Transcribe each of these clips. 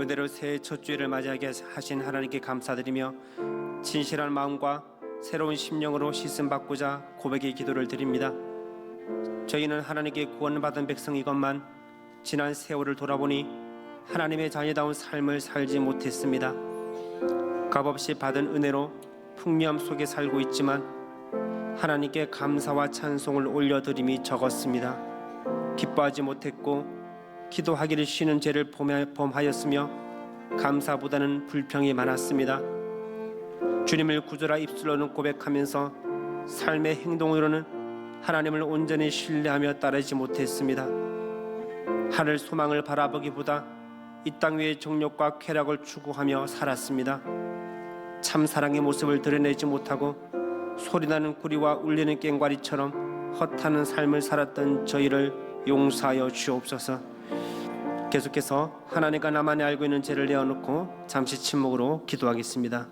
오늘대로 새해 첫 주일을 맞이하게 하신 하나님께 감사드리며 진실한 마음과 새로운 심령으로 씻음받고자 고백의 기도를 드립니다. 저희는 하나님께 구원받은 백성이건만 지난 세월을 돌아보니 하나님의 자녀다운 삶을 살지 못했습니다. 값없이 받은 은혜로 풍미함 속에 살고 있지만 하나님께 감사와 찬송을 올려드림이 적었습니다. 기뻐하지 못했고 기도하기를 쉬는 죄를 범하였으며 감사보다는 불평이 많았습니다. 주님을 구주라 입술로는 고백하면서 삶의 행동으로는 하나님을 온전히 신뢰하며 따르지 못했습니다. 하늘 소망을 바라보기보다 이 땅 위의 정욕과 쾌락을 추구하며 살았습니다. 참 사랑의 모습을 드러내지 못하고 소리나는 구리와 울리는 꽹과리처럼 헛하는 삶을 살았던 저희를 용서하여 주옵소서. 계속해서 하나님과 나만이 알고 있는 죄를 내어놓고 잠시 침묵으로 기도하겠습니다.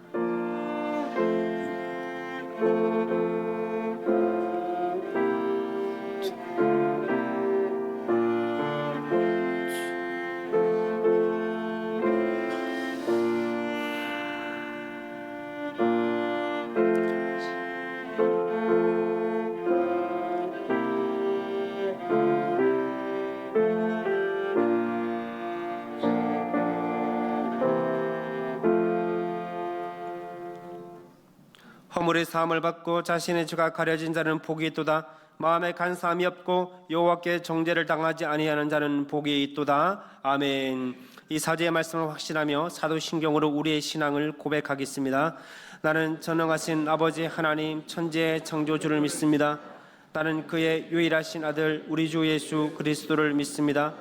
허물의 사함을 받고 자신의 죄가 가려진 자는 복이 있도다. 마음에 간사함이 없고 여호와께 정죄를 당하지 아니하는 자는 복이 있도다. 아멘. 이 사제의 말씀을 확신하며 사도신경으로 우리의 신앙을 고백하겠습니다. 나는 전능하신 아버지 하나님 천지의 창조주를 믿습니다. 나는 그의 유일하신 아들 우리 주 예수 그리스도를 믿습니다.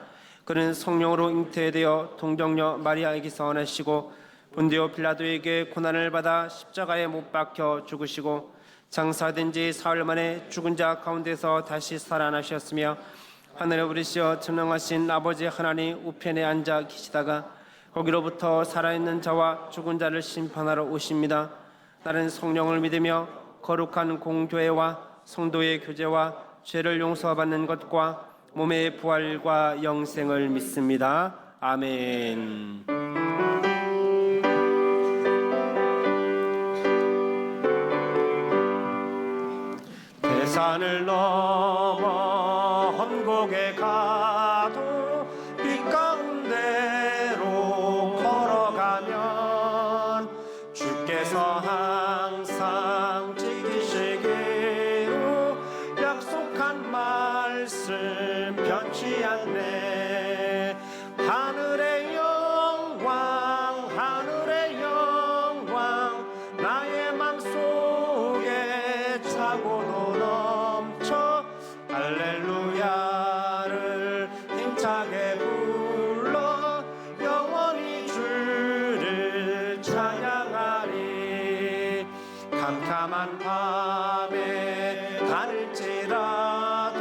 그는 성령으로 잉태되어 동정녀 마리아에게서 나시고 본디오 빌라도에게 고난을 받아 십자가에 못 박혀 죽으시고 장사된 지 사흘 만에 죽은 자 가운데서 다시 살아나셨으며 하늘에 오르시어 전능하신 아버지 하나님 우편에 앉아 계시다가 거기로부터 살아있는 자와 죽은 자를 심판하러 오십니다. 나는 성령을 믿으며 거룩한 공교회와 성도의 교제와 죄를 용서받는 것과 몸의 부활과 영생을 믿습니다. 아멘. 산을 넘어 헌곡에 가도 빛 가운데로 걸어가면 주께서 항상 지키시기로 약속한 말씀 변치 않네. 하늘의 영광 하늘의 영광 나의 맘속에 차고도 할렐루야를 힘차게 불러 영원히 주를 찬양하리. 캄캄한 밤에 다닐지라도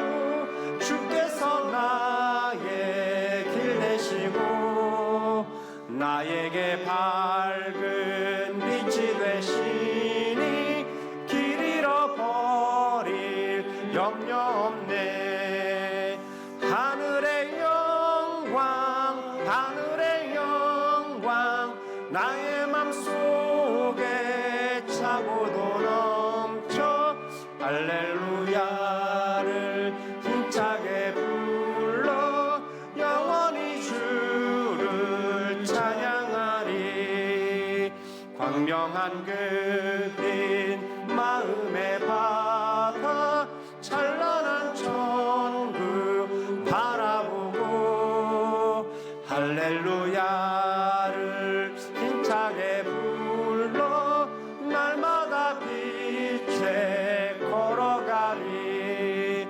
주께서 나의 길 되시고 나에게 밝은 빛이 되시니 길 잃어버릴 염려 없네. 하늘의 영광 하늘의 영광 나의 맘속에 차고도 넘쳐 할렐루야를 힘차게 불러 영원히 주를 찬양하리. 광명한 그빛 마음에 받아 찬란한 천국 바라보고 할렐루야를 힘차게 불러 날마다 빛에 걸어가리.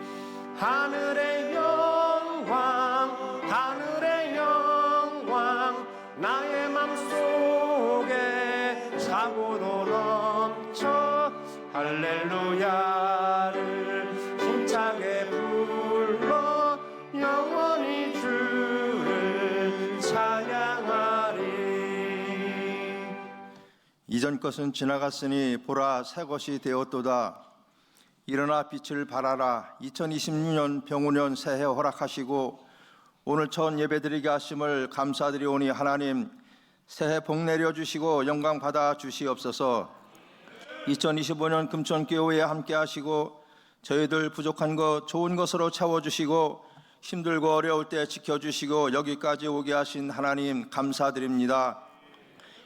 하늘의 영광 하늘의 영광 나의 맘속에 차고도 넘쳐 할렐루야를 힘차게 불러 영원히 주를 찬양하리. 이전 것은 지나갔으니 보라 새 것이 되었도다. 일어나 빛을 발하라. 2026년 병우년 새해 허락하시고 오늘 첫 예배드리게 하심을 감사드리오니 하나님 새해 복 내려 주시고 영광 받아 주시옵소서. 2025년 금천교회에 함께 하시고 저희들 부족한 것 좋은 것으로 채워주시고 힘들고 어려울 때 지켜주시고 여기까지 오게 하신 하나님 감사드립니다.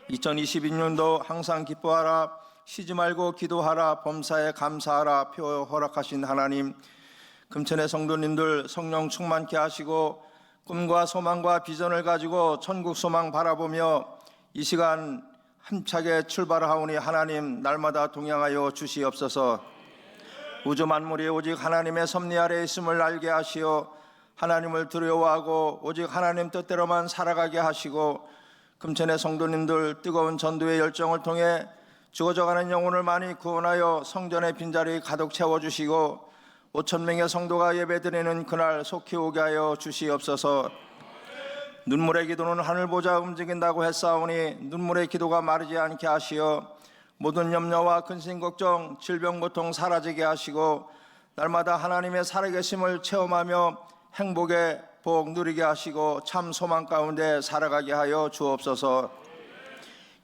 2022년도 항상 기뻐하라, 쉬지 말고 기도하라, 범사에 감사하라 표 허락하신 하나님, 금천의 성도님들 성령 충만케 하시고 꿈과 소망과 비전을 가지고 천국 소망 바라보며 이 시간 힘차게 출발하오니 하나님 날마다 동행하여 주시옵소서. 우주 만물이 오직 하나님의 섭리 아래 있음을 알게 하시어 하나님을 두려워하고 오직 하나님 뜻대로만 살아가게 하시고 금천의 성도님들 뜨거운 전도의 열정을 통해 죽어져가는 영혼을 많이 구원하여 성전의 빈자리 가득 채워주시고 5,000명의 성도가 예배드리는 그날 속히 오게 하여 주시옵소서. 눈물의 기도는 하늘 보자 움직인다고 했사오니 눈물의 기도가 마르지 않게 하시어 모든 염려와 근심 걱정 질병 고통 사라지게 하시고 날마다 하나님의 살아계심을 체험하며 행복의 복 누리게 하시고 참 소망 가운데 살아가게 하여 주옵소서.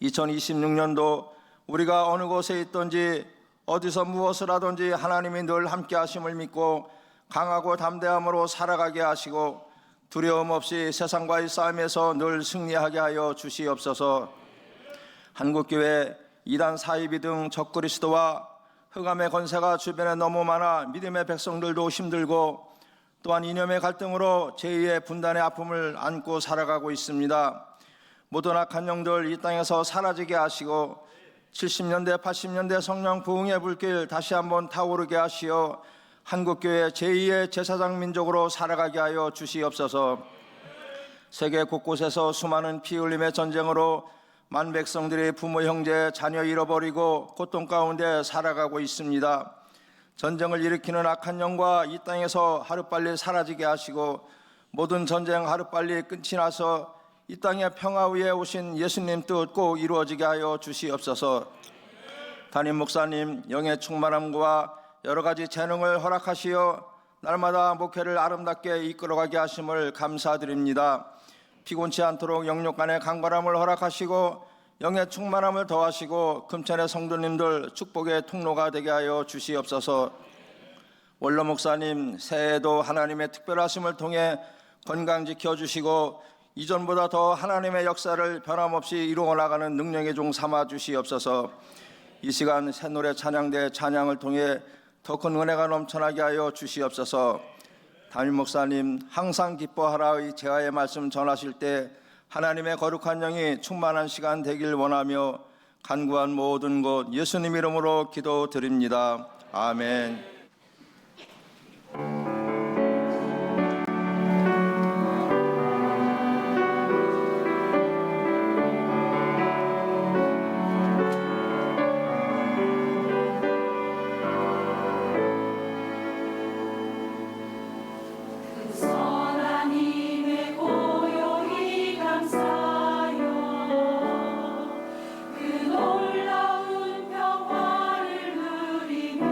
2026년도 우리가 어느 곳에 있든지 어디서 무엇을 하든지 하나님이 늘 함께 하심을 믿고 강하고 담대함으로 살아가게 하시고 두려움 없이 세상과의 싸움에서 늘 승리하게 하여 주시옵소서. 한국교회 이단 사이비 등 적그리스도와 흑암의 권세가 주변에 너무 많아 믿음의 백성들도 힘들고 또한 이념의 갈등으로 제2의 분단의 아픔을 안고 살아가고 있습니다. 모든 악한 영들 이 땅에서 사라지게 하시고 70년대 80년대 성령 부흥의 불길 다시 한번 타오르게 하시어 한국교회 제2의 제사장 민족으로 살아가게 하여 주시옵소서. 세계 곳곳에서 수많은 피 흘림의 전쟁으로 만 백성들이 부모 형제 자녀 잃어버리고 고통 가운데 살아가고 있습니다. 전쟁을 일으키는 악한 영과 이 땅에서 하루빨리 사라지게 하시고 모든 전쟁 하루빨리 끝이 나서 이 땅의 평화 위에 오신 예수님 뜻 꼭 이루어지게 하여 주시옵소서. 담임 목사님 영의 충만함과 여러 가지 재능을 허락하시어 날마다 목회를 아름답게 이끌어가게 하심을 감사드립니다. 피곤치 않도록 영육 간의 강건함을 허락하시고 영의 충만함을 더하시고 금천의 성도님들 축복의 통로가 되게 하여 주시옵소서. 원로 목사님 새해에도 하나님의 특별하심을 통해 건강 지켜주시고 이전보다 더 하나님의 역사를 변함없이 이루어 나가는 능력의 종 삼아 주시옵소서. 이 시간 새노래 찬양대 찬양을 통해 더 큰 은혜가 넘쳐나게 하여 주시옵소서. 담임 목사님 항상 기뻐하라의 제아의 말씀 전하실 때 하나님의 거룩한 영이 충만한 시간 되길 원하며 간구한 모든 것 예수님 이름으로 기도드립니다. 아멘. 놀라운 평화를 누리며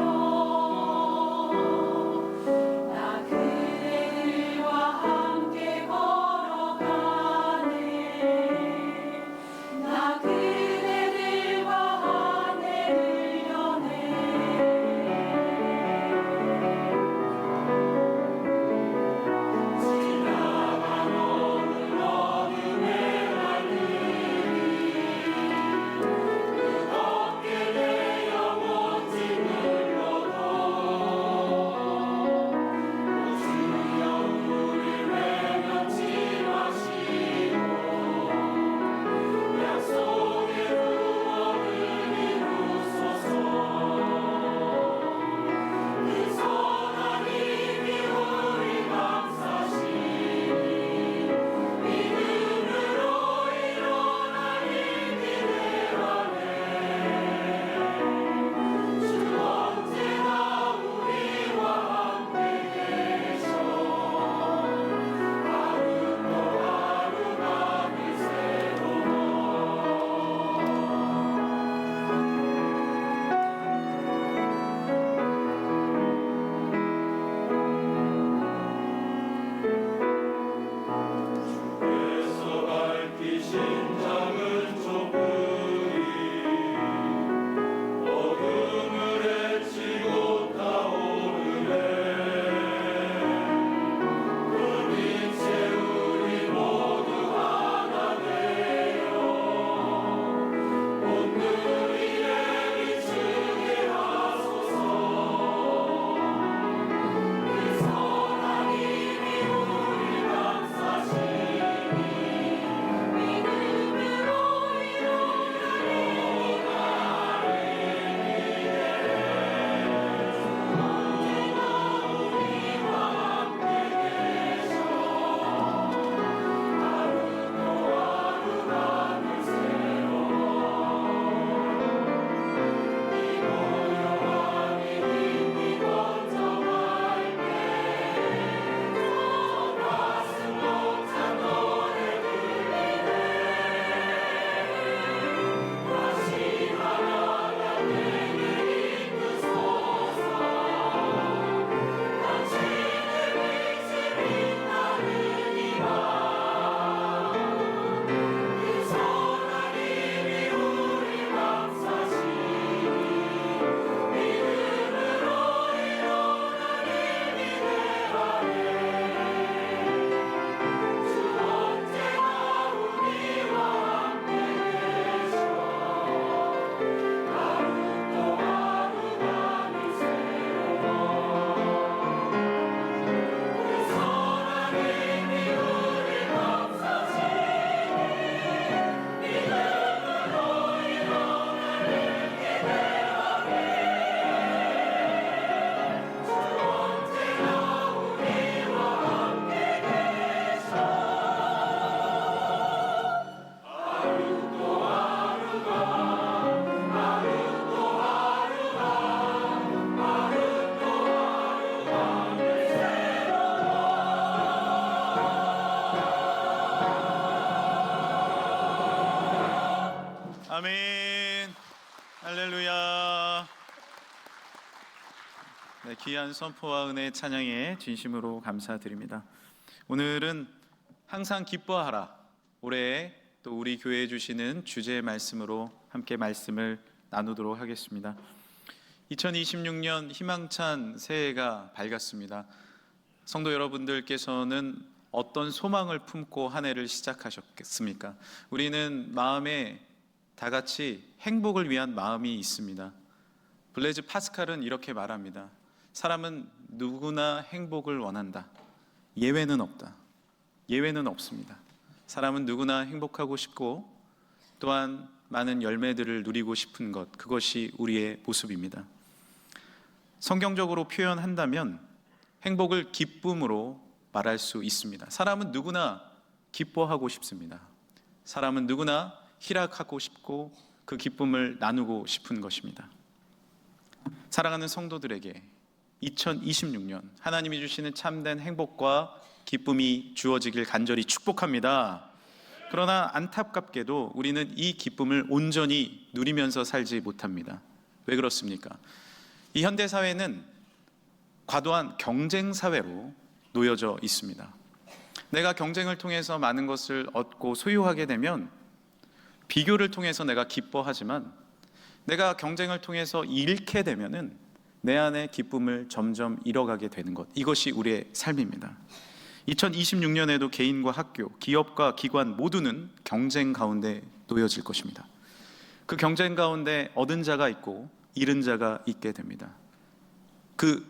아멘. 할렐루야. 네, 귀한 선포와 은혜 찬양에 진심으로 감사드립니다. 오늘은 항상 기뻐하라, 올해 또 우리 교회에 주시는 주제의 말씀으로 함께 말씀을 나누도록 하겠습니다. 2026년 희망찬 새해가 밝았습니다. 성도 여러분들께서는 어떤 소망을 품고 한 해를 시작하셨겠습니까? 우리는 마음에 다 같이 행복을 위한 마음이 있습니다. 블레즈 파스칼은 이렇게 말합니다. 사람은 누구나 행복을 원한다. 예외는 없다. 예외는 없습니다. 사람은 누구나 행복하고 싶고 또한 많은 열매들을 누리고 싶은 것, 그것이 우리의 모습입니다. 성경적으로 표현한다면 행복을 기쁨으로 말할 수 있습니다. 사람은 누구나 기뻐하고 싶습니다. 사람은 누구나 희락하고 싶고 그 기쁨을 나누고 싶은 것입니다. 사랑하는 성도들에게 2026년 하나님이 주시는 참된 행복과 기쁨이 주어지길 간절히 축복합니다. 그러나 안타깝게도 우리는 이 기쁨을 온전히 누리면서 살지 못합니다. 왜 그렇습니까? 이 현대 사회는 과도한 경쟁 사회로 놓여져 있습니다. 내가 경쟁을 통해서 많은 것을 얻고 소유하게 되면 비교를 통해서 내가 기뻐하지만 내가 경쟁을 통해서 잃게 되면은 내 안의 기쁨을 점점 잃어가게 되는 것, 이것이 우리의 삶입니다. 2026년에도 개인과 학교, 기업과 기관 모두는 경쟁 가운데 놓여질 것입니다. 그 경쟁 가운데 얻은 자가 있고 잃은 자가 있게 됩니다. 그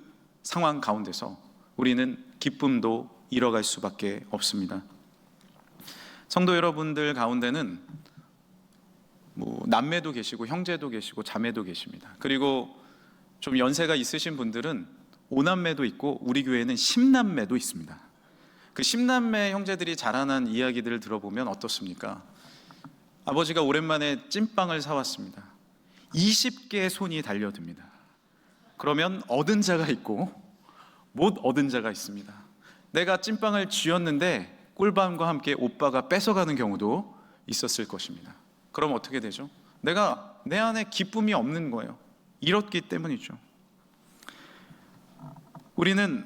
상황 가운데서 우리는 기쁨도 잃어갈 수밖에 없습니다. 성도 여러분들 가운데는 남매도 계시고 형제도 계시고 자매도 계십니다. 그리고 좀 연세가 있으신 분들은 5남매도 있고 우리 교회는 10남매도 있습니다. 그 10남매 형제들이 자라난 이야기들을 들어보면 어떻습니까? 아버지가 오랜만에 찐빵을 사왔습니다. 20개의 손이 달려듭니다. 그러면 얻은 자가 있고 못 얻은 자가 있습니다. 내가 찐빵을 쥐었는데 꿀밤과 함께 오빠가 뺏어가는 경우도 있었을 것입니다. 그럼 어떻게 되죠? 내가 내 안에 기쁨이 없는 거예요. 잃었기 때문이죠. 우리는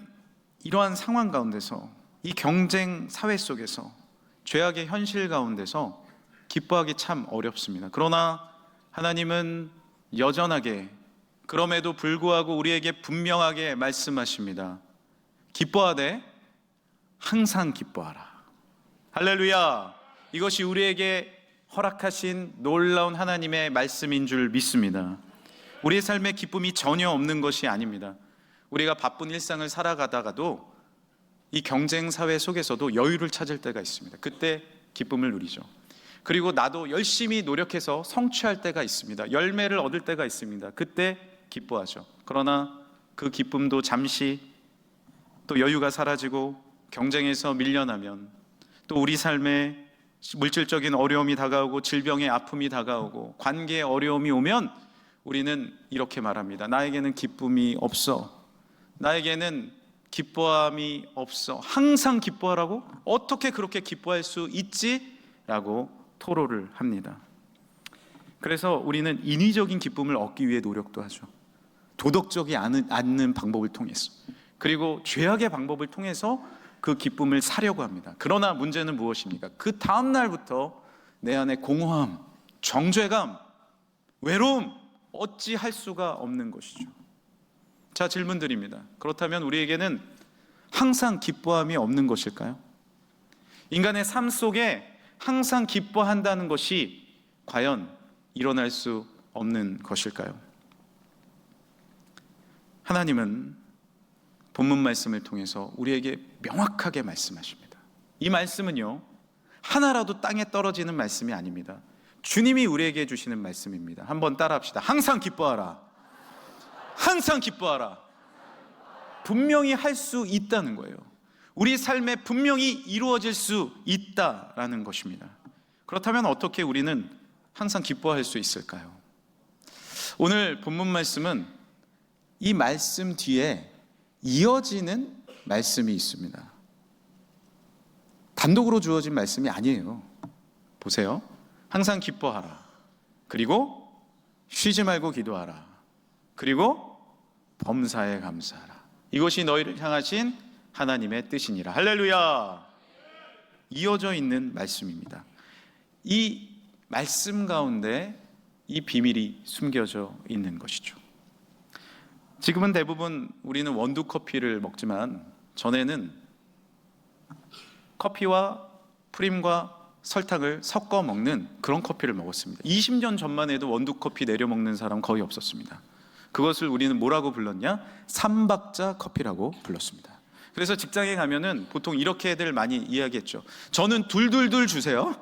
이러한 상황 가운데서, 이 경쟁 사회 속에서, 죄악의 현실 가운데서 기뻐하기 참 어렵습니다. 그러나 하나님은 여전하게, 그럼에도 불구하고 우리에게 분명하게 말씀하십니다. 기뻐하되 항상 기뻐하라. 할렐루야. 이것이 우리에게 허락하신 놀라운 하나님의 말씀인 줄 믿습니다. 우리의 삶에 기쁨이 전혀 없는 것이 아닙니다. 우리가 바쁜 일상을 살아가다가도 이 경쟁 사회 속에서도 여유를 찾을 때가 있습니다. 그때 기쁨을 누리죠. 그리고 나도 열심히 노력해서 성취할 때가 있습니다. 열매를 얻을 때가 있습니다. 그때 기뻐하죠. 그러나 그 기쁨도 잠시 또 여유가 사라지고 경쟁에서 밀려나면 또 우리 삶에 물질적인 어려움이 다가오고 질병의 아픔이 다가오고 관계의 어려움이 오면 우리는 이렇게 말합니다. 나에게는 기쁨이 없어. 나에게는 기뻐함이 없어. 항상 기뻐하라고? 어떻게 그렇게 기뻐할 수 있지? 라고 토로를 합니다. 그래서 우리는 인위적인 기쁨을 얻기 위해 노력도 하죠. 도덕적이 않는 방법을 통해서, 그리고 죄악의 방법을 통해서 그 기쁨을 사려고 합니다. 그러나 문제는 무엇입니까? 그 다음 날부터 내 안에 공허함, 정죄감, 외로움 어찌 할 수가 없는 것이죠. 자, 질문 드립니다. 그렇다면 우리에게는 항상 기뻐함이 없는 것일까요? 인간의 삶 속에 항상 기뻐한다는 것이 과연 일어날 수 없는 것일까요? 하나님은 본문 말씀을 통해서 우리에게 명확하게 말씀하십니다. 이 말씀은요, 하나라도 땅에 떨어지는 말씀이 아닙니다. 주님이 우리에게 주시는 말씀입니다. 한번 따라합시다. 항상 기뻐하라. 항상 기뻐하라. 분명히 할 수 있다는 거예요. 우리 삶에 분명히 이루어질 수 있다라는 것입니다. 그렇다면 어떻게 우리는 항상 기뻐할 수 있을까요? 오늘 본문 말씀은 이 말씀 뒤에 이어지는 말씀이 있습니다. 단독으로 주어진 말씀이 아니에요. 보세요. 항상 기뻐하라. 그리고 쉬지 말고 기도하라. 그리고 범사에 감사하라. 이것이 너희를 향하신 하나님의 뜻이니라. 할렐루야. 이어져 있는 말씀입니다. 이 말씀 가운데 이 비밀이 숨겨져 있는 것이죠. 지금은 대부분 우리는 원두 커피를 먹지만 전에는 커피와 프림과 설탕을 섞어 먹는 그런 커피를 먹었습니다. 20년 전만 해도 원두 커피 내려 먹는 사람 거의 없었습니다. 그것을 우리는 뭐라고 불렀냐? 삼박자 커피라고 불렀습니다. 그래서 직장에 가면은 보통 이렇게들 많이 이야기했죠. 저는 둘둘둘 주세요.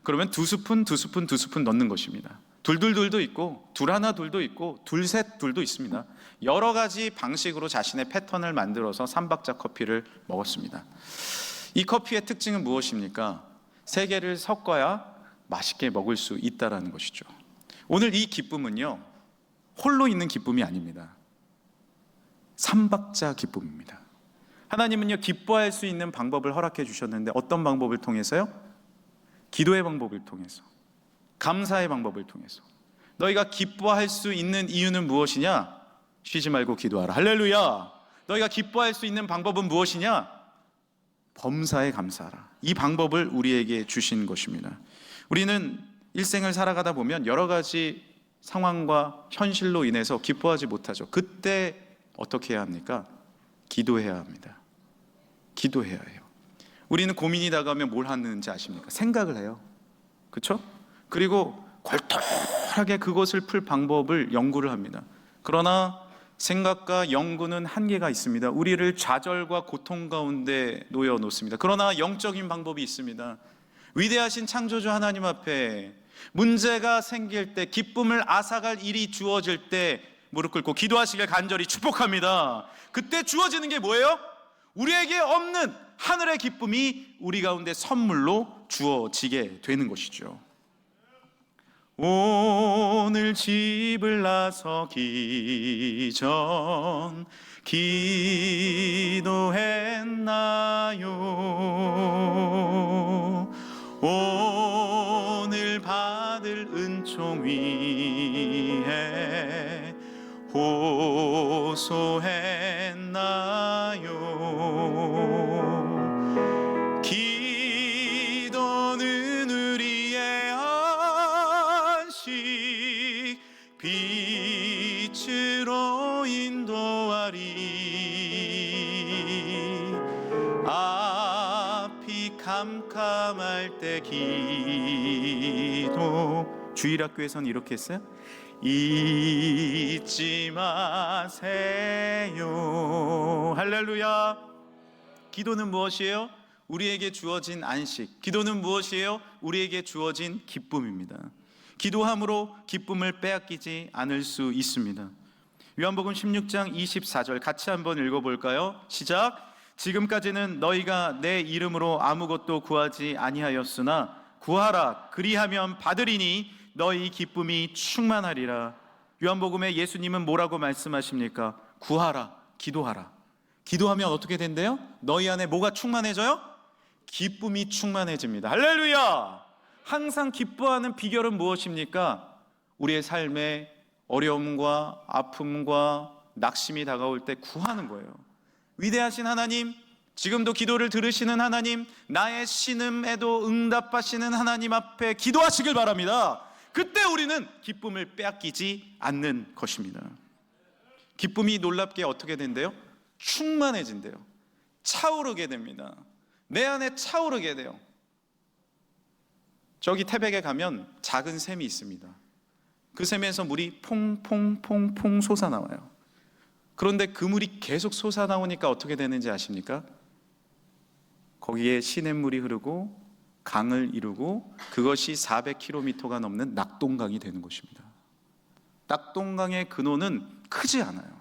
그러면 두 스푼 넣는 것입니다. 둘둘둘도 있고 둘 하나 둘도 있고 둘셋 둘도 있습니다. 여러 가지 방식으로 자신의 패턴을 만들어서 삼박자 커피를 먹었습니다. 이 커피의 특징은 무엇입니까? 세 개를 섞어야 맛있게 먹을 수 있다는 것이죠. 오늘 이 기쁨은요, 홀로 있는 기쁨이 아닙니다. 삼박자 기쁨입니다. 하나님은요, 기뻐할 수 있는 방법을 허락해 주셨는데 어떤 방법을 통해서요? 기도의 방법을 통해서, 감사의 방법을 통해서. 너희가 기뻐할 수 있는 이유는 무엇이냐? 쉬지 말고 기도하라. 할렐루야. 너희가 기뻐할 수 있는 방법은 무엇이냐? 범사에 감사하라. 이 방법을 우리에게 주신 것입니다. 우리는 일생을 살아가다 보면 여러 가지 상황과 현실로 인해서 기뻐하지 못하죠. 그때 어떻게 해야 합니까? 기도해야 합니다. 기도해야 해요. 우리는 고민이 다가오면 뭘 하는지 아십니까? 생각을 해요. 그렇죠? 그리고 골똘하게 그것을 풀 방법을 연구를 합니다. 그러나 생각과 연구는 한계가 있습니다. 우리를 좌절과 고통 가운데 놓여 놓습니다. 그러나 영적인 방법이 있습니다. 위대하신 창조주 하나님 앞에 문제가 생길 때, 기쁨을 앗아갈 일이 주어질 때 무릎 꿇고 기도하시길 간절히 축복합니다. 그때 주어지는 게 뭐예요? 우리에게 없는 하늘의 기쁨이 우리 가운데 선물로 주어지게 되는 것이죠. 오늘 집을 나서기 전 기도했나요? 오늘 받을 은총 위에 호소했나요? 기도는 우리의 안식, 빛으로 인도하리. 앞이 캄캄할 때 기도. 주일학교에서는 이렇게 했어요. 잊지 마세요. 할렐루야. 기도는 무엇이에요? 우리에게 주어진 안식. 기도는 무엇이에요? 우리에게 주어진 기쁨입니다. 기도함으로 기쁨을 빼앗기지 않을 수 있습니다. 요한복음 16장 24절 같이 한번 읽어볼까요? 시작. 지금까지는 너희가 내 이름으로 아무것도 구하지 아니하였으나 구하라, 그리하면 받으리니 너희 기쁨이 충만하리라. 요한복음에 예수님은 뭐라고 말씀하십니까? 구하라, 기도하라. 기도하면 어떻게 된대요? 너희 안에 뭐가 충만해져요? 기쁨이 충만해집니다. 할렐루야. 항상 기뻐하는 비결은 무엇입니까? 우리의 삶에 어려움과 아픔과 낙심이 다가올 때 구하는 거예요. 위대하신 하나님, 지금도 기도를 들으시는 하나님, 나의 신음에도 응답하시는 하나님 앞에 기도하시길 바랍니다. 그때 우리는 기쁨을 빼앗기지 않는 것입니다. 기쁨이 놀랍게 어떻게 된대요? 충만해진대요. 차오르게 됩니다. 내 안에 차오르게 돼요. 저기 태백에 가면 작은 샘이 있습니다. 그 샘에서 물이 퐁퐁퐁퐁 솟아나와요. 그런데 그 물이 계속 솟아나오니까 어떻게 되는지 아십니까? 거기에 시냇물이 흐르고 강을 이루고 그것이 400km가 넘는 낙동강이 되는 것입니다. 낙동강의 근원은 크지 않아요.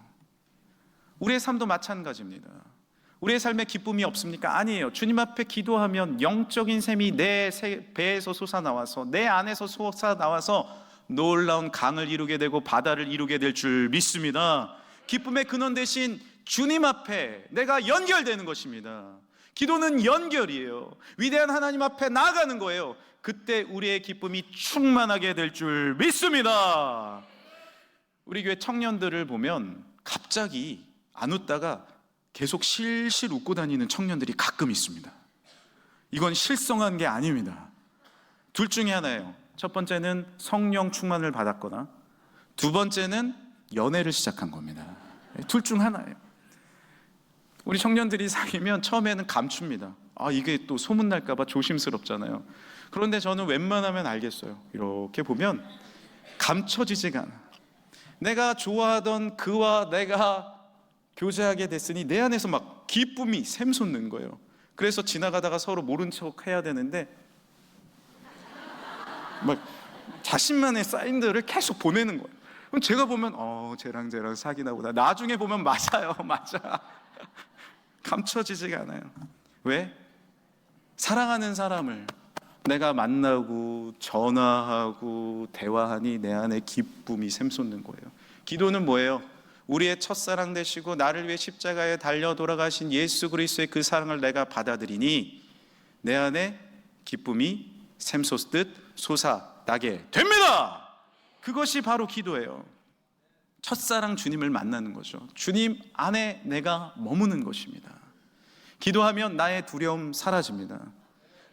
우리의 삶도 마찬가지입니다. 우리의 삶에 기쁨이 없습니까? 아니에요. 주님 앞에 기도하면 영적인 샘이 내 배에서 솟아나와서 내 안에서 솟아나와서 놀라운 강을 이루게 되고 바다를 이루게 될 줄 믿습니다. 기쁨의 근원 대신 주님 앞에 내가 연결되는 것입니다. 기도는 연결이에요. 위대한 하나님 앞에 나아가는 거예요. 그때 우리의 기쁨이 충만하게 될 줄 믿습니다. 우리 교회 청년들을 보면 갑자기 안 웃다가 계속 실실 웃고 다니는 청년들이 가끔 있습니다. 이건 실성한 게 아닙니다. 둘 중에 하나예요. 첫 번째는 성령 충만을 받았거나 두 번째는 연애를 시작한 겁니다. 둘 중 하나예요. 우리 청년들이 사귀면 처음에는 감춥니다. 이게 또 소문날까 봐 조심스럽잖아요. 그런데 저는 웬만하면 알겠어요. 이렇게 보면 감춰지지가 않아. 내가 좋아하던 그와 내가 교제하게 됐으니 내 안에서 막 기쁨이 샘솟는 거예요. 그래서 지나가다가 서로 모른 척 해야 되는데 막 자신만의 사인들을 계속 보내는 거예요. 그럼 제가 보면 쟤랑 사귀나 보다. 나중에 보면 맞아요. 맞아. 감춰지지가 않아요. 왜? 사랑하는 사람을 내가 만나고 전화하고 대화하니 내 안에 기쁨이 샘솟는 거예요. 기도는 뭐예요? 우리의 첫사랑 되시고 나를 위해 십자가에 달려 돌아가신 예수 그리스도의 그 사랑을 내가 받아들이니 내 안에 기쁨이 샘솟듯 솟아나게 됩니다. 그것이 바로 기도예요. 첫사랑 주님을 만나는 거죠. 주님 안에 내가 머무는 것입니다. 기도하면 나의 두려움 사라집니다.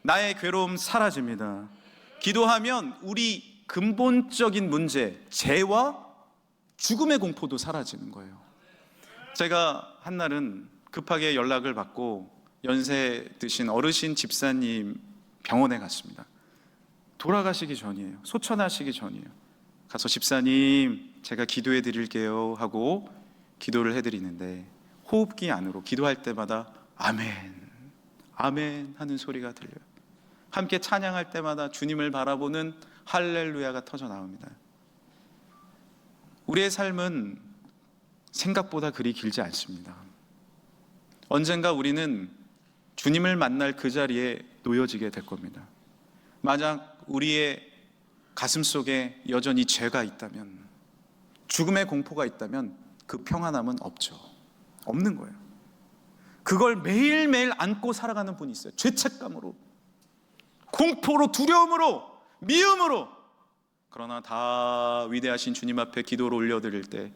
나의 괴로움 사라집니다. 기도하면 우리 근본적인 문제, 죄와 죽음의 공포도 사라지는 거예요. 제가 한날은 급하게 연락을 받고 연세 드신 어르신 집사님 병원에 갔습니다. 돌아가시기 전이에요. 소천하시기 전이에요. 가서 집사님 제가 기도해 드릴게요 하고 기도를 해드리는데 호흡기 안으로 기도할 때마다 아멘, 아멘 하는 소리가 들려요. 함께 찬양할 때마다 주님을 바라보는 할렐루야가 터져 나옵니다. 우리의 삶은 생각보다 그리 길지 않습니다. 언젠가 우리는 주님을 만날 그 자리에 놓여지게 될 겁니다. 만약 우리의 가슴 속에 여전히 죄가 있다면, 죽음의 공포가 있다면 그 평안함은 없죠. 없는 거예요. 그걸 매일매일 안고 살아가는 분이 있어요. 죄책감으로, 공포로, 두려움으로, 미움으로. 그러나 다 위대하신 주님 앞에 기도를 올려드릴 때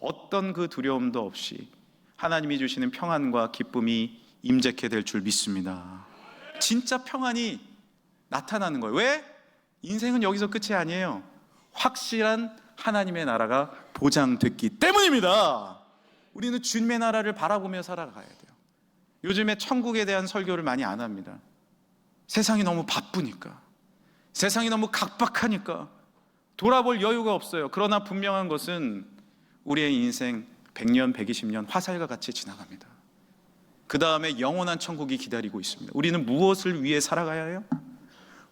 어떤 그 두려움도 없이 하나님이 주시는 평안과 기쁨이 임재케 될 줄 믿습니다. 진짜 평안이 나타나는 거예요. 왜? 인생은 여기서 끝이 아니에요. 확실한 하나님의 나라가 보장됐기 때문입니다. 우리는 주님의 나라를 바라보며 살아가야 돼요. 요즘에 천국에 대한 설교를 많이 안 합니다. 세상이 너무 바쁘니까, 세상이 너무 각박하니까 돌아볼 여유가 없어요. 그러나 분명한 것은 우리의 인생 100년, 120년 화살과 같이 지나갑니다. 그 다음에 영원한 천국이 기다리고 있습니다. 우리는 무엇을 위해 살아가야 해요?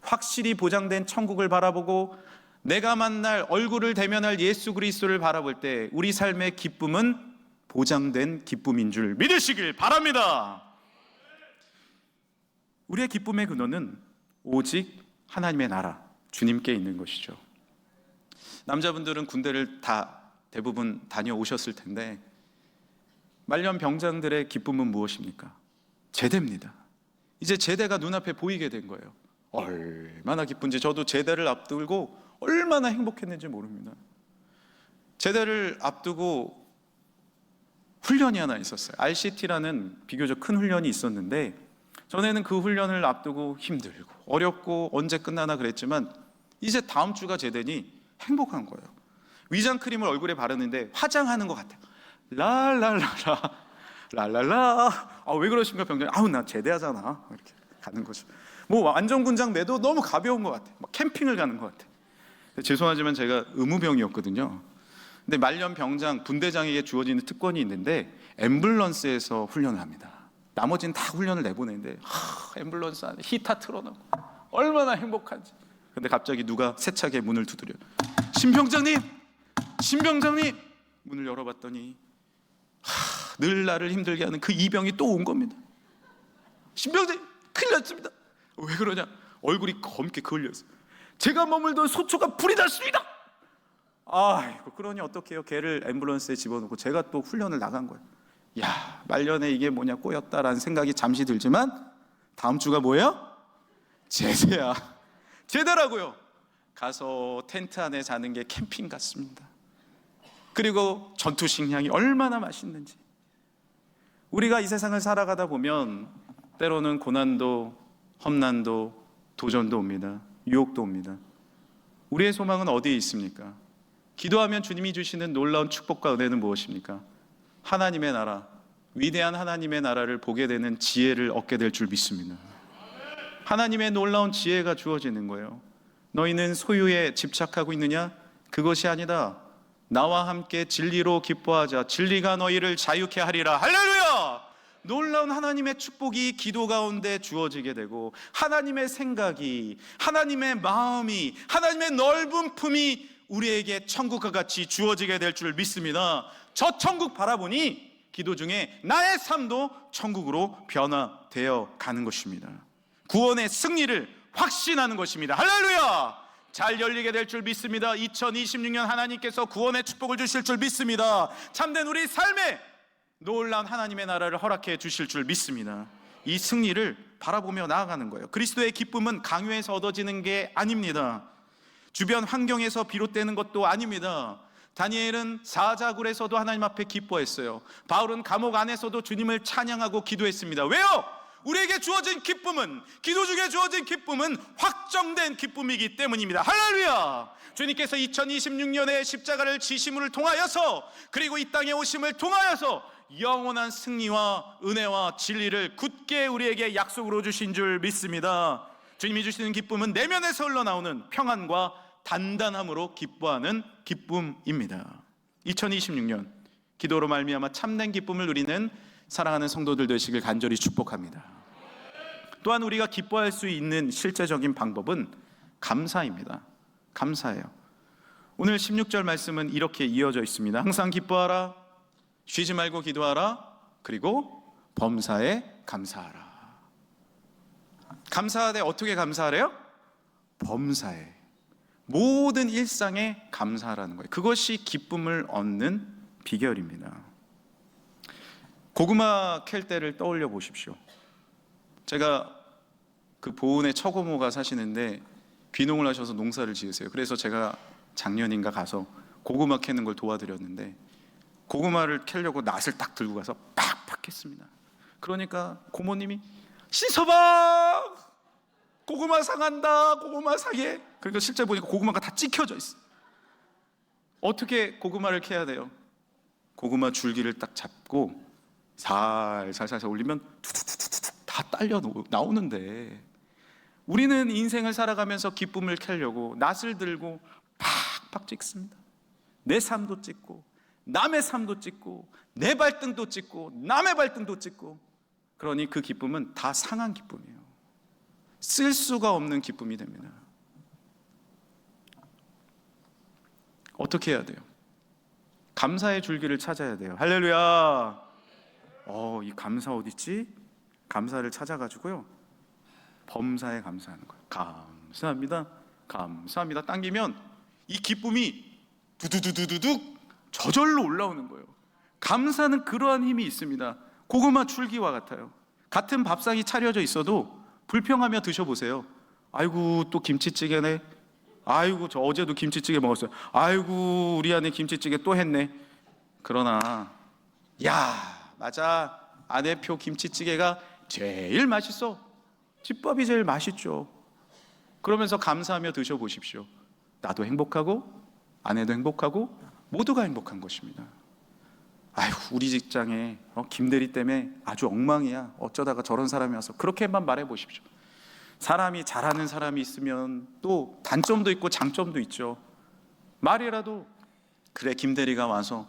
확실히 보장된 천국을 바라보고 내가 만날 얼굴을 대면할 예수 그리스도를 바라볼 때 우리 삶의 기쁨은 보장된 기쁨인 줄 믿으시길 바랍니다. 우리의 기쁨의 근원은 오직 하나님의 나라, 주님께 있는 것이죠. 남자분들은 군대를 다 대부분 다녀오셨을 텐데 말년 병장들의 기쁨은 무엇입니까? 제대입니다. 이제 제대가 눈앞에 보이게 된 거예요. 얼마나 기쁜지 저도 제대를 앞두고 얼마나 행복했는지 모릅니다. 제대를 앞두고 훈련이 하나 있었어요. RCT라는 비교적 큰 훈련이 있었는데 전에는 그 훈련을 앞두고 힘들고 어렵고 언제 끝나나 그랬지만 이제 다음 주가 제대니 행복한 거예요. 위장 크림을 얼굴에 바르는데 화장하는 것 같아요. 랄랄라라 랄랄라. 왜 그러십니까 병장님? 나 제대하잖아. 이렇게 가는 거죠. 뭐 안전군장 매도 너무 가벼운 것 같아. 막 캠핑을 가는 것 같아. 죄송하지만 제가 의무병이었거든요. 근데 말년 병장 분대장에게 주어지는 특권이 있는데 앰뷸런스에서 훈련을 합니다. 나머지는 다 훈련을 내보내는데 앰뷸런스 안에 히터 틀어놓고 얼마나 행복한지. 근데 갑자기 누가 세차게 문을 두드려. 신병장님 문을 열어봤더니 늘 나를 힘들게 하는 그 이병이 또 온 겁니다. 신병장님 큰일 났습니다. 왜 그러냐? 얼굴이 검게 그을렸어요. 제가 머물던 소초가 불이 났습니다. 아이고, 그러니 어떡해요? 걔를 앰뷸런스에 집어넣고 제가 또 훈련을 나간 거예요. 야, 말년에 이게 뭐냐 꼬였다라는 생각이 잠시 들지만 다음 주가 뭐예요? 제세야. 제대라고요. 가서 텐트 안에 자는 게 캠핑 같습니다. 그리고 전투식량이 얼마나 맛있는지. 우리가 이 세상을 살아가다 보면 때로는 고난도, 험난도, 도전도 옵니다. 유혹도 옵니다. 우리의 소망은 어디에 있습니까? 기도하면 주님이 주시는 놀라운 축복과 은혜는 무엇입니까? 하나님의 나라, 위대한 하나님의 나라를 보게 되는 지혜를 얻게 될 줄 믿습니다. 하나님의 놀라운 지혜가 주어지는 거예요. 너희는 소유에 집착하고 있느냐? 그것이 아니다. 나와 함께 진리로 기뻐하자. 진리가 너희를 자유케 하리라. 할렐루야! 놀라운 하나님의 축복이 기도 가운데 주어지게 되고, 하나님의 생각이, 하나님의 마음이, 하나님의 넓은 품이 우리에게 천국과 같이 주어지게 될 줄 믿습니다. 저 천국 바라보니 기도 중에 나의 삶도 천국으로 변화되어 가는 것입니다. 구원의 승리를 확신하는 것입니다. 할렐루야! 잘 열리게 될 줄 믿습니다. 2026년 하나님께서 구원의 축복을 주실 줄 믿습니다. 참된 우리 삶에 놀라운 하나님의 나라를 허락해 주실 줄 믿습니다. 이 승리를 바라보며 나아가는 거예요. 그리스도의 기쁨은 강요에서 얻어지는 게 아닙니다. 주변 환경에서 비롯되는 것도 아닙니다. 다니엘은 사자굴에서도 하나님 앞에 기뻐했어요. 바울은 감옥 안에서도 주님을 찬양하고 기도했습니다. 왜요? 우리에게 주어진 기쁨은, 기도 중에 주어진 기쁨은 확정된 기쁨이기 때문입니다. 할렐루야! 주님께서 2026년에 십자가를 지심을 통하여서, 그리고 이 땅에 오심을 통하여서 영원한 승리와 은혜와 진리를 굳게 우리에게 약속으로 주신 줄 믿습니다. 주님이 주시는 기쁨은 내면에서 흘러나오는 평안과 단단함으로 기뻐하는 기쁨입니다. 2026년 기도로 말미암아 참된 기쁨을 누리는 사랑하는 성도들 되시길 간절히 축복합니다. 또한 우리가 기뻐할 수 있는 실제적인 방법은 감사입니다. 감사예요. 오늘 16절 말씀은 이렇게 이어져 있습니다. 항상 기뻐하라, 쉬지 말고 기도하라, 그리고 범사에 감사하라. 감사하되 어떻게 감사하래요? 범사에, 모든 일상에 감사하라는 거예요. 그것이 기쁨을 얻는 비결입니다. 고구마 캘 때를 떠올려 보십시오. 제가 그 보은에 처고모가 사시는데 귀농을 하셔서 농사를 지으세요. 그래서 제가 작년인가 가서 고구마 캐는 걸 도와드렸는데, 고구마를 캐려고 낫을 딱 들고 가서 팍팍 했습니다. 그러니까 고모님이 씻어봐, 고구마 상한다, 고구마 상해. 그러니까 실제 보니까 고구마가 다 찍혀져 있어. 어떻게 고구마를 캐야 돼요? 고구마 줄기를 딱 잡고 살살살살 올리면 툭툭툭툭 다 딸려 나오는데, 우리는 인생을 살아가면서 기쁨을 캐려고 낫을 들고 팍팍 찍습니다. 내 삶도 찍고 남의 삶도 찍고 내 발등도 찍고 남의 발등도 찍고, 그러니 그 기쁨은 다 상한 기쁨이에요. 쓸 수가 없는 기쁨이 됩니다. 어떻게 해야 돼요? 감사의 줄기를 찾아야 돼요. 할렐루야! 이 감사 어디 있지? 감사를 찾아가지고요, 범사에 감사하는 거예요. 감사합니다, 감사합니다 당기면 이 기쁨이 두두두두두둑 저절로 올라오는 거예요. 감사는 그러한 힘이 있습니다. 고구마 줄기와 같아요. 같은 밥상이 차려져 있어도 불평하며 드셔보세요. 아이고 또 김치찌개네, 아이고 저 어제도 김치찌개 먹었어요, 아이고 우리 아내 김치찌개 또 했네. 그러나 야 맞아, 아내표 김치찌개가 제일 맛있어, 집밥이 제일 맛있죠. 그러면서 감사하며 드셔보십시오. 나도 행복하고 아내도 행복하고 모두가 행복한 것입니다. 아이고 우리 직장에 김대리 때문에 아주 엉망이야, 어쩌다가 저런 사람이 와서, 그렇게만 말해보십시오. 사람이 잘하는 사람이 있으면 또 단점도 있고 장점도 있죠. 말이라도 그래 김대리가 와서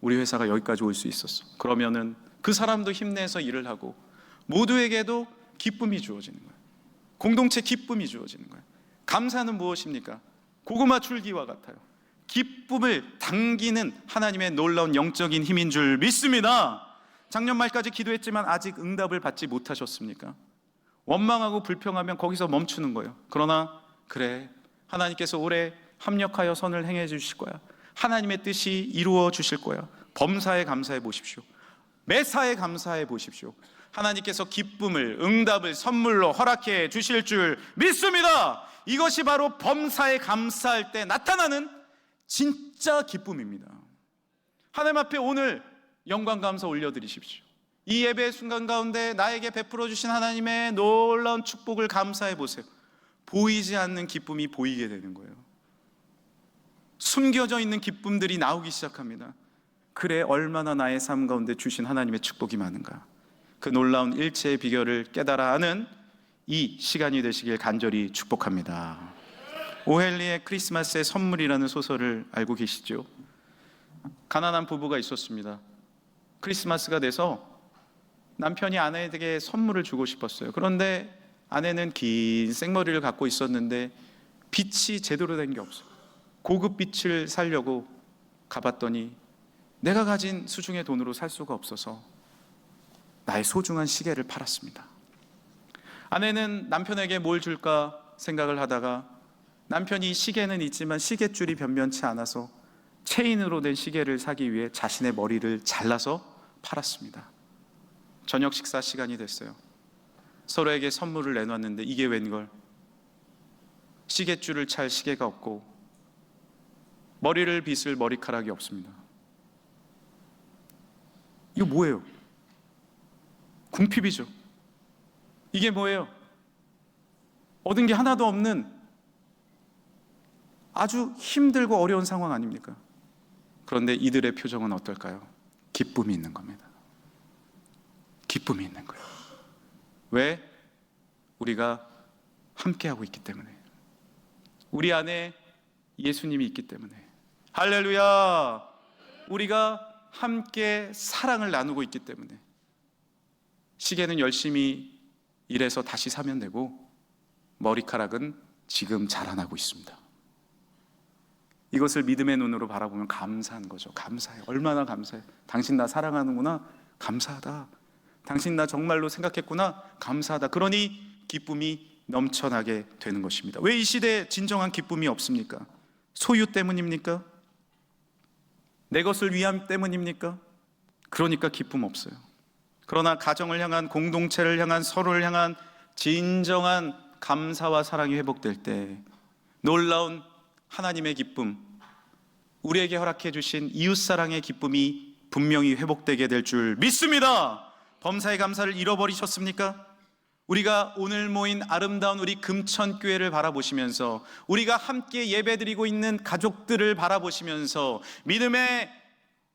우리 회사가 여기까지 올 수 있었어, 그러면은 그 사람도 힘내서 일을 하고 모두에게도 기쁨이 주어지는 거예요. 공동체 기쁨이 주어지는 거예요. 감사는 무엇입니까? 고구마 줄기와 같아요. 기쁨을 당기는 하나님의 놀라운 영적인 힘인 줄 믿습니다. 작년 말까지 기도했지만 아직 응답을 받지 못하셨습니까? 원망하고 불평하면 거기서 멈추는 거예요. 그러나 그래, 하나님께서 올해 합력하여 선을 행해 주실 거야, 하나님의 뜻이 이루어 주실 거야. 범사에 감사해 보십시오. 매사에 감사해 보십시오. 하나님께서 기쁨을, 응답을 선물로 허락해 주실 줄 믿습니다. 이것이 바로 범사에 감사할 때 나타나는 진짜 기쁨입니다. 하나님 앞에 오늘 영광 감사 올려드리십시오. 이 예배의 순간 가운데 나에게 베풀어 주신 하나님의 놀라운 축복을 감사해 보세요. 보이지 않는 기쁨이 보이게 되는 거예요. 숨겨져 있는 기쁨들이 나오기 시작합니다. 그래, 얼마나 나의 삶 가운데 주신 하나님의 축복이 많은가. 그 놀라운 일체의 비결을 깨달아 아는 이 시간이 되시길 간절히 축복합니다. 오헬리의 크리스마스의 선물이라는 소설을 알고 계시죠? 가난한 부부가 있었습니다. 크리스마스가 돼서 남편이 아내에게 선물을 주고 싶었어요. 그런데 아내는 긴 생머리를 갖고 있었는데 빛이 제대로 된 게 없어요. 고급 빛을 사려고 가봤더니 내가 가진 수중의 돈으로 살 수가 없어서 나의 소중한 시계를 팔았습니다. 아내는 남편에게 뭘 줄까 생각을 하다가 남편이 시계는 있지만 시계줄이 변변치 않아서 체인으로 된 시계를 사기 위해 자신의 머리를 잘라서 팔았습니다. 저녁 식사 시간이 됐어요. 서로에게 선물을 내놨는데 이게 웬걸? 시계줄을 찰 시계가 없고 머리를 빗을 머리카락이 없습니다. 이거 뭐예요? 궁핍이죠. 이게 뭐예요? 얻은 게 하나도 없는 아주 힘들고 어려운 상황 아닙니까? 그런데 이들의 표정은 어떨까요? 기쁨이 있는 겁니다. 기쁨이 있는 거예요. 왜? 우리가 함께하고 있기 때문에. 우리 안에 예수님이 있기 때문에. 할렐루야! 우리가 함께 사랑을 나누고 있기 때문에. 시계는 열심히 일해서 다시 사면 되고 머리카락은 지금 자라나고 있습니다. 이것을 믿음의 눈으로 바라보면 감사한 거죠. 감사해요. 얼마나 감사해요. 당신 나 사랑하는구나. 감사하다. 당신 나 정말로 생각했구나. 감사하다. 그러니 기쁨이 넘쳐나게 되는 것입니다. 왜 이 시대에 진정한 기쁨이 없습니까? 소유 때문입니까? 내 것을 위함 때문입니까? 그러니까 기쁨 없어요. 그러나 가정을 향한, 공동체를 향한, 서로를 향한 진정한 감사와 사랑이 회복될 때 놀라운 하나님의 기쁨, 우리에게 허락해 주신 이웃사랑의 기쁨이 분명히 회복되게 될 줄 믿습니다. 범사의 감사를 잃어버리셨습니까? 우리가 오늘 모인 아름다운 우리 금천교회를 바라보시면서, 우리가 함께 예배드리고 있는 가족들을 바라보시면서, 믿음의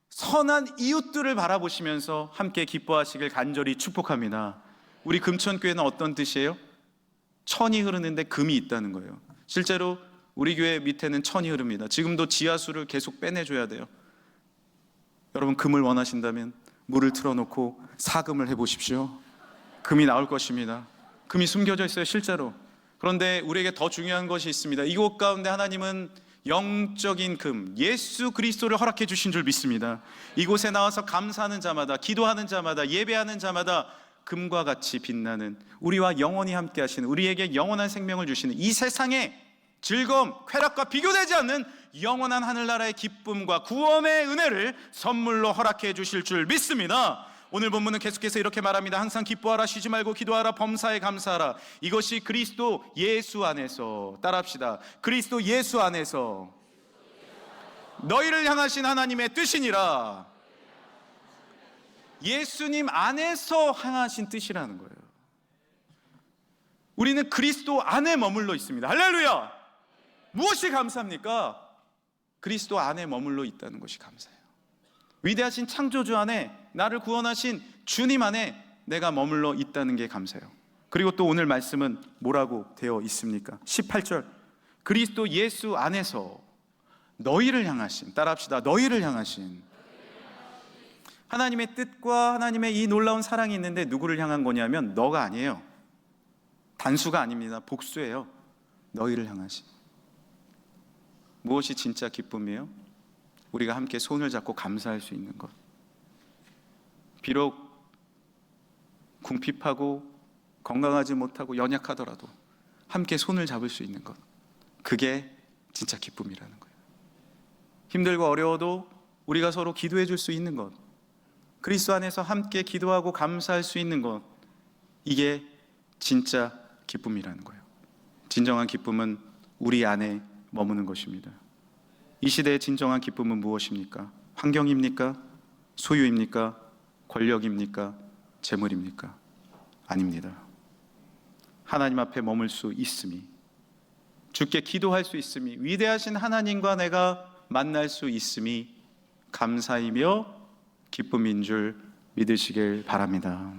선한 이웃들을 바라보시면서 함께 기뻐하시길 간절히 축복합니다. 우리 금천교회는 어떤 뜻이에요? 천이 흐르는데 금이 있다는 거예요. 실제로 우리 교회 밑에는 천이 흐릅니다. 지금도 지하수를 계속 빼내줘야 돼요. 여러분, 금을 원하신다면 물을 틀어놓고 사금을 해보십시오. 금이 나올 것입니다. 금이 숨겨져 있어요, 실제로. 그런데 우리에게 더 중요한 것이 있습니다. 이곳 가운데 하나님은 영적인 금, 예수 그리스도를 허락해 주신 줄 믿습니다. 이곳에 나와서 감사하는 자마다, 기도하는 자마다, 예배하는 자마다 금과 같이 빛나는, 우리와 영원히 함께 하시는, 우리에게 영원한 생명을 주시는, 이 세상의 즐거움, 쾌락과 비교되지 않는 영원한 하늘나라의 기쁨과 구원의 은혜를 선물로 허락해 주실 줄 믿습니다. 오늘 본문은 계속해서 이렇게 말합니다. 항상 기뻐하라, 쉬지 말고 기도하라, 범사에 감사하라. 이것이 그리스도 예수 안에서, 따라합시다. 그리스도 예수 안에서 너희를 향하신 하나님의 뜻이니라. 예수님 안에서 향하신 뜻이라는 거예요. 우리는 그리스도 안에 머물러 있습니다. 할렐루야! 무엇이 감사합니까? 그리스도 안에 머물러 있다는 것이 감사해요. 위대하신 창조주 안에, 나를 구원하신 주님 안에 내가 머물러 있다는 게 감사해요. 그리고 또 오늘 말씀은 뭐라고 되어 있습니까? 18절, 그리스도 예수 안에서 너희를 향하신, 따라합시다. 너희를 향하신 하나님의 뜻과 하나님의 이 놀라운 사랑이 있는데 누구를 향한 거냐면 너가 아니에요. 단수가 아닙니다. 복수예요. 너희를 향하신. 무엇이 진짜 기쁨이에요? 우리가 함께 손을 잡고 감사할 수 있는 것. 비록 궁핍하고 건강하지 못하고 연약하더라도 함께 손을 잡을 수 있는 것. 그게 진짜 기쁨이라는 거예요. 힘들고 어려워도 우리가 서로 기도해 줄 수 있는 것. 그리스도 안에서 함께 기도하고 감사할 수 있는 것, 이게 진짜 기쁨이라는 거예요. 진정한 기쁨은 우리 안에 머무는 것입니다. 이 시대의 진정한 기쁨은 무엇입니까? 환경입니까? 소유입니까? 권력입니까? 재물입니까? 아닙니다. 하나님 앞에 머물 수 있음이, 주께 기도할 수 있음이, 위대하신 하나님과 내가 만날 수 있음이 감사이며 기쁨인 줄 믿으시길 바랍니다.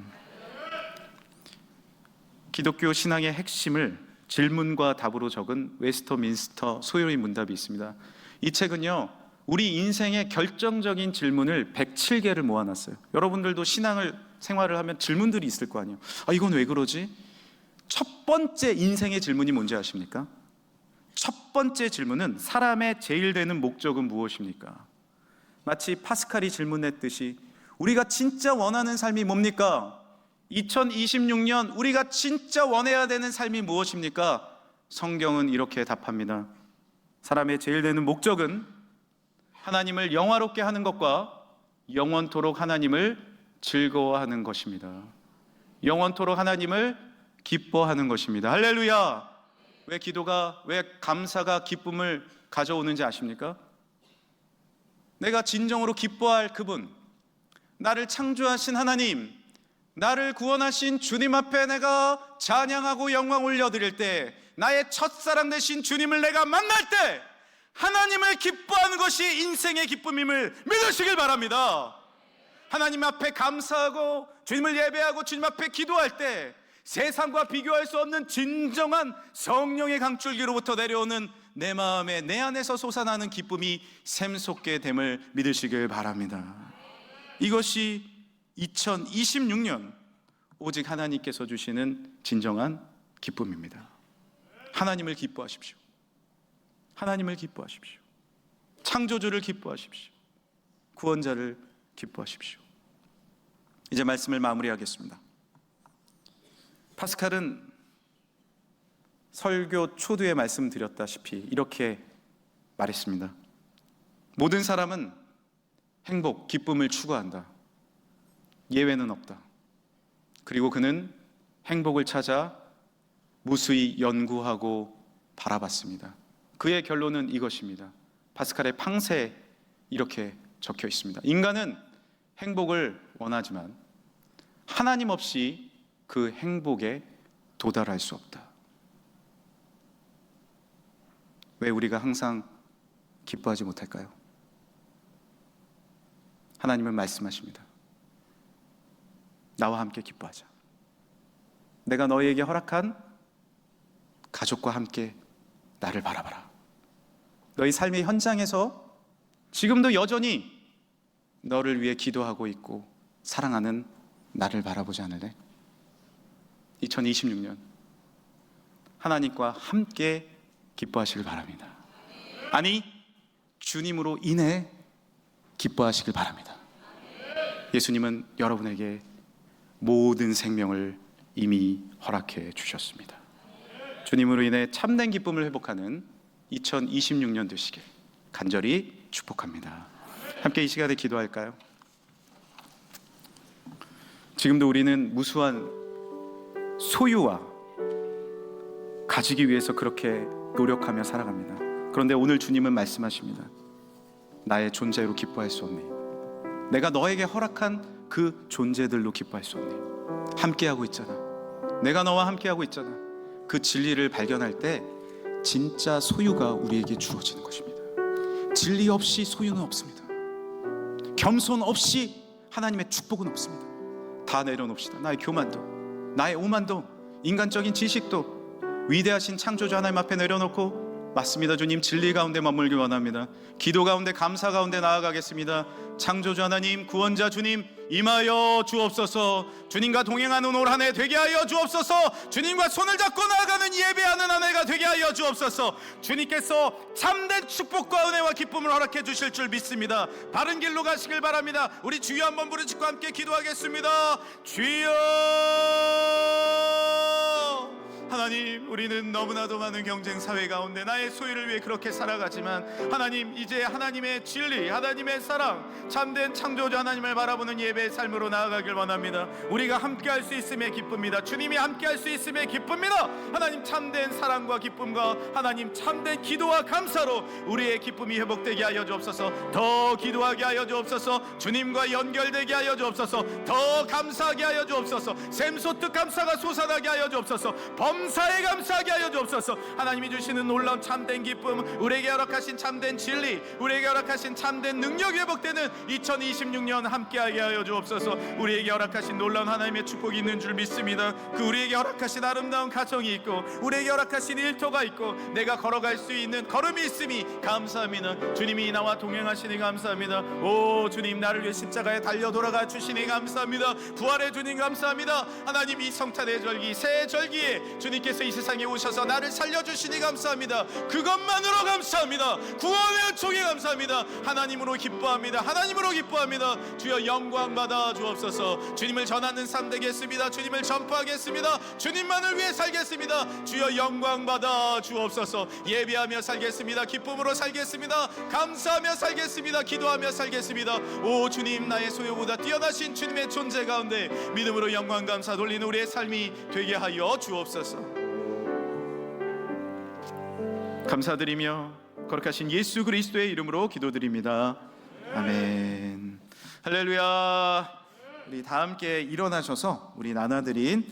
기독교 신앙의 핵심을 질문과 답으로 적은 웨스터민스터 소요리 문답이 있습니다. 이 책은요, 우리 인생의 결정적인 질문을 107개를 모아놨어요. 여러분들도 신앙을 생활을 하면 질문들이 있을 거 아니에요. 이건 왜 그러지? 첫 번째 인생의 질문이 뭔지 아십니까? 첫 번째 질문은 사람의 제일 되는 목적은 무엇입니까? 마치 파스칼이 질문했듯이 우리가 진짜 원하는 삶이 뭡니까? 2026년 우리가 진짜 원해야 되는 삶이 무엇입니까? 성경은 이렇게 답합니다. 사람의 제일 되는 목적은 하나님을 영화롭게 하는 것과 영원토록 하나님을 즐거워하는 것입니다. 영원토록 하나님을 기뻐하는 것입니다. 할렐루야! 왜 기도가, 왜 감사가 기쁨을 가져오는지 아십니까? 내가 진정으로 기뻐할 그분, 나를 창조하신 하나님, 나를 구원하신 주님 앞에 내가 찬양하고 영광 올려드릴 때, 나의 첫사랑 되신 주님을 내가 만날 때 하나님을 기뻐하는 것이 인생의 기쁨임을 믿으시길 바랍니다. 하나님 앞에 감사하고 주님을 예배하고 주님 앞에 기도할 때 세상과 비교할 수 없는 진정한 성령의 강줄기로부터 내려오는 내 마음에, 내 안에서 솟아나는 기쁨이 샘솟게 됨을 믿으시길 바랍니다. 이것이 2026년 오직 하나님께서 주시는 진정한 기쁨입니다. 하나님을 기뻐하십시오. 하나님을 기뻐하십시오. 창조주를 기뻐하십시오. 구원자를 기뻐하십시오. 이제 말씀을 마무리하겠습니다. 파스칼은 설교 초두에 말씀드렸다시피 이렇게 말했습니다. 모든 사람은 행복, 기쁨을 추구한다. 예외는 없다. 그리고 그는 행복을 찾아 무수히 연구하고 바라봤습니다. 그의 결론은 이것입니다. 파스칼의 팡세에 이렇게 적혀 있습니다. 인간은 행복을 원하지만 하나님 없이 그 행복에 도달할 수 없다. 왜 우리가 항상 기뻐하지 못할까요? 하나님은 말씀하십니다. 나와 함께 기뻐하자. 내가 너희에게 허락한 가족과 함께 나를 바라봐라. 너희 삶의 현장에서 지금도 여전히 너를 위해 기도하고 있고 사랑하는 나를 바라보지 않을래? 2026년 하나님과 함께 기뻐하시길 바랍니다. 아니, 주님으로 인해 기뻐하시길 바랍니다. 예수님은 여러분에게 모든 생명을 이미 허락해 주셨습니다. 주님으로 인해 참된 기쁨을 회복하는 2026년 되시길 간절히 축복합니다. 함께 이 시간에 기도할까요? 지금도 우리는 무수한 소유와 가지기 위해서 그렇게 노력하며 살아갑니다. 그런데 오늘 주님은 말씀하십니다. 나의 존재로 기뻐할 수 없니? 내가 너에게 허락한 그 존재들로 기뻐할 수 없니? 함께하고 있잖아. 내가 너와 함께하고 있잖아. 그 진리를 발견할 때 진짜 소유가 우리에게 주어지는 것입니다. 진리 없이 소유는 없습니다. 겸손 없이 하나님의 축복은 없습니다. 다 내려놓읍시다. 나의 교만도, 나의 오만도, 인간적인 지식도 위대하신 창조주 하나님 앞에 내려놓고, 맞습니다. 주님, 진리 가운데 머물기 원합니다. 기도 가운데, 감사 가운데 나아가겠습니다. 창조주 하나님, 구원자 주님, 임하여 주옵소서. 주님과 동행하는 올 한 해 되게 하여 주옵소서. 주님과 손을 잡고 나아가는 예배하는 한 해가 되게 하여 주옵소서. 주님께서 참된 축복과 은혜와 기쁨을 허락해 주실 줄 믿습니다. 바른 길로 가시길 바랍니다. 우리 주여 한번 부르짖고 함께 기도하겠습니다. 주여, 하나님, 우리는 너무나도 많은 경쟁 사회 가운데 나의 소유를 위해 그렇게 살아가지만 하나님, 이제 하나님의 진리, 하나님의 사랑, 참된 창조주 하나님을 바라보는 예배의 삶으로 나아가길 원합니다. 우리가 함께할 수 있음에 기쁩니다. 주님이 함께할 수 있음에 기쁩니다. 하나님, 참된 사랑과 기쁨과 하나님 참된 기도와 감사로 우리의 기쁨이 회복되게 하여 주옵소서. 더 기도하게 하여 주옵소서. 주님과 연결되게 하여 주옵소서. 더 감사하게 하여 주옵소서. 샘솟듯 감사가 솟아나게 하여 주옵소서. 범사에 감사하게 하여 주옵소서. 하나님이 주시는 놀라운 참된 기쁨, 우리에게 허락하신 참된 진리, 우리에게 허락하신 참된 능력이 회복되는 2026년 함께하게 하여 주옵소서. 우리에게 허락하신 놀라운 하나님의 축복이 있는 줄 믿습니다. 그 우리에게 허락하신 아름다운 가정이 있고 우리에게 허락하신 일터가 있고 내가 걸어갈 수 있는 걸음이 있음이 감사합니다. 주님이 나와 동행하시니 감사합니다. 오 주님, 나를 위해 십자가에 달려 돌아가 주시니 감사합니다. 부활의 주님 감사합니다. 하나님, 이 성탄의 절기, 새 절기에 주님께서 이 세상에 오셔서 나를 살려주시니 감사합니다. 그것만으로 감사합니다. 구원의 은총이 감사합니다. 하나님으로 기뻐합니다. 하나님으로 기뻐합니다. 주여 영광 받아 주옵소서. 주님을 전하는 삶 되겠습니다. 주님을 전파하겠습니다. 주님만을 위해 살겠습니다. 주여 영광 받아 주옵소서. 예배하며 살겠습니다. 기쁨으로 살겠습니다. 감사하며 살겠습니다. 기도하며 살겠습니다. 오 주님, 나의 소유보다 뛰어나신 주님의 존재 가운데 믿음으로 영광 감사 돌리는 우리의 삶이 되게 하여 주옵소서. 감사드리며 거룩하신 예수 그리스도의 이름으로 기도드립니다. 아멘. 할렐루야. 우리 다 함께 일어나셔서 우리 나눠드린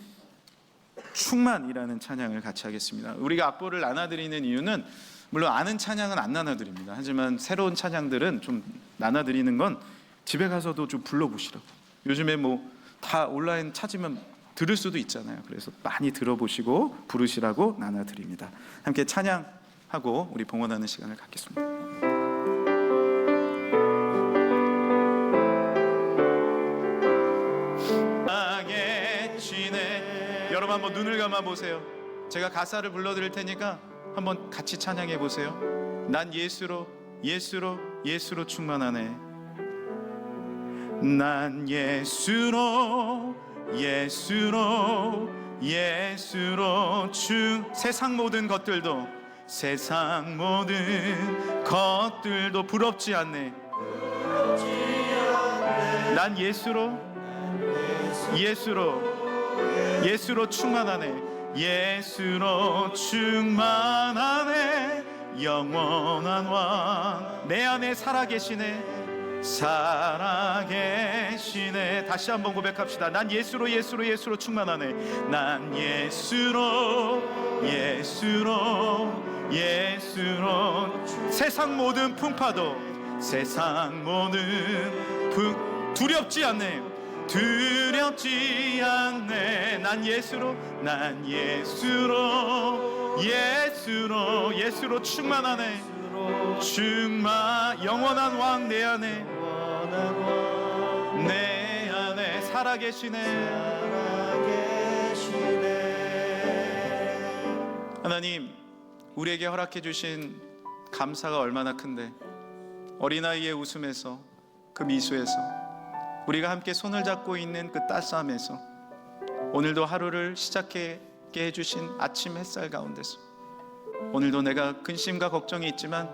충만이라는 찬양을 같이 하겠습니다. 우리가 악보를 나눠드리는 이유는 물론 아는 찬양은 안 나눠드립니다. 하지만 새로운 찬양들은 좀 나눠드리는 건 집에 가서도 좀 불러보시라고. 요즘에 뭐 다 온라인 찾으면 들을 수도 있잖아요. 그래서 많이 들어보시고 부르시라고 나눠드립니다. 함께 찬양하고 우리 봉헌하는 시간을 갖겠습니다. 여러분 한번 눈을 감아 보세요. 제가 가사를 불러드릴 테니까 한번 같이 찬양해 보세요. 난 예수로 예수로 예수로 충만하네. 난 예수로 예수로 예수로 세상 모든 것들도 세상 모든 것들도 부럽지 않네. 난 예수로 예수로 예수로 충만하네. 예수로 충만하네. 영원한 왕 내 안에 살아계시네. 살아계시네. 다시 한번 고백합시다. 난 예수로 예수로 예수로 충만하네. 난 예수로 예수로 예수로 세상 모든 풍파도 세상 모든 두렵지 않네. 두렵지 않네. 난 예수로 난 예수로 예수로 예수로 충만하네. 충만 영원한 왕 내 안에 내 안에 살아계시네. 하나님, 우리에게 허락해 주신 감사가 얼마나 큰데 어린아이의 웃음에서 그 미소에서 우리가 함께 손을 잡고 있는 그 따스함에서 오늘도 하루를 시작하게 해주신 아침 햇살 가운데서 오늘도 내가 근심과 걱정이 있지만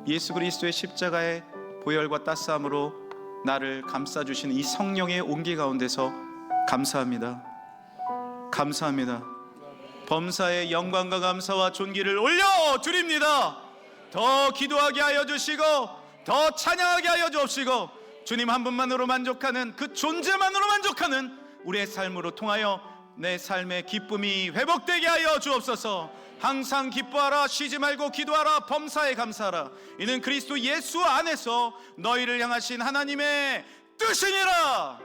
예수 그리스도의 십자가의 보혈과 따스함으로 나를 감싸주시는 이 성령의 온기 가운데서 감사합니다. 감사합니다. 범사의 영광과 감사와 존귀를 올려드립니다. 더 기도하게 하여 주시고 더 찬양하게 하여 주옵시고 주님 한 분만으로 만족하는 그 존재만으로 만족하는 우리의 삶으로 통하여 내 삶의 기쁨이 회복되게 하여 주옵소서. 항상 기뻐하라. 쉬지 말고 기도하라. 범사에 감사하라. 이는 그리스도 예수 안에서 너희를 향하신 하나님의 뜻이니라.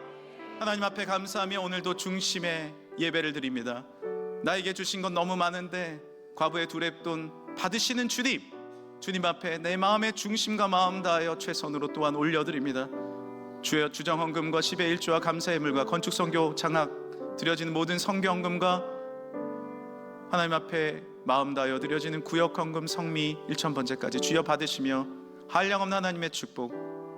하나님 앞에 감사하며 오늘도 중심의 예배를 드립니다. 나에게 주신 건 너무 많은데 과부의 두렙돈 받으시는 주님 앞에 내 마음의 중심과 마음 다하여 최선으로 또한 올려드립니다. 주여, 주정헌금과 10의 1조와 감사의 물과 건축선교 장학 드려지는 모든 성경금과 하나님 앞에 마음 다하여 드려지는 구역헌금 성미 1,000번째까지 주여 받으시며 한량없는 하나님의 축복,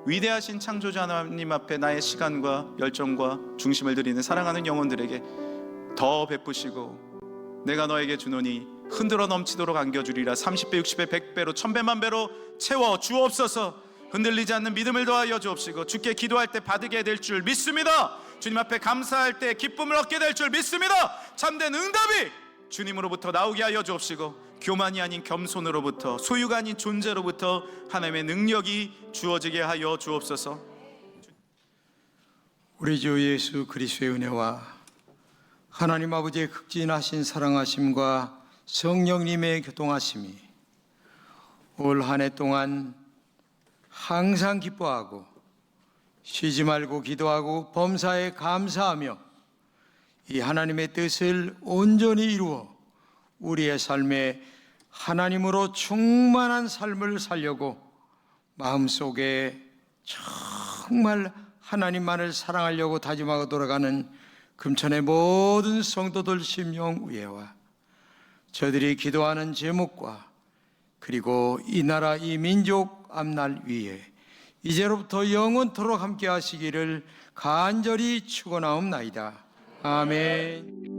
위대하신 창조주 하나님 앞에 나의 시간과 열정과 중심을 드리는 사랑하는 영혼들에게 더 베푸시고 내가 너에게 주노니 흔들어 넘치도록 안겨주리라. 30배 60배 100배로 1000배만 배로 채워 주옵소서. 흔들리지 않는 믿음을 더하여 주옵시고 주께 기도할 때 받게 될 줄 믿습니다. 주님 앞에 감사할 때 기쁨을 얻게 될 줄 믿습니다. 참된 응답이 주님으로부터 나오게 하여 주옵시고 교만이 아닌 겸손으로부터, 소유가 아닌 존재로부터 하나님의 능력이 주어지게 하여 주옵소서. 우리 주 예수 그리스도의 은혜와 하나님 아버지의 극진하신 사랑하심과 성령님의 교통하심이 올 한 해 동안 항상 기뻐하고 쉬지 말고 기도하고 범사에 감사하며 이 하나님의 뜻을 온전히 이루어 우리의 삶에 하나님으로 충만한 삶을 살려고 마음속에 정말 하나님만을 사랑하려고 다짐하고 돌아가는 금천의 모든 성도들 심령 위에와 저들이 기도하는 제목과 그리고 이 나라 이 민족 앞날 위에 이제로부터 영원토록 함께 하시기를 간절히 축원하옵나이다. 아멘.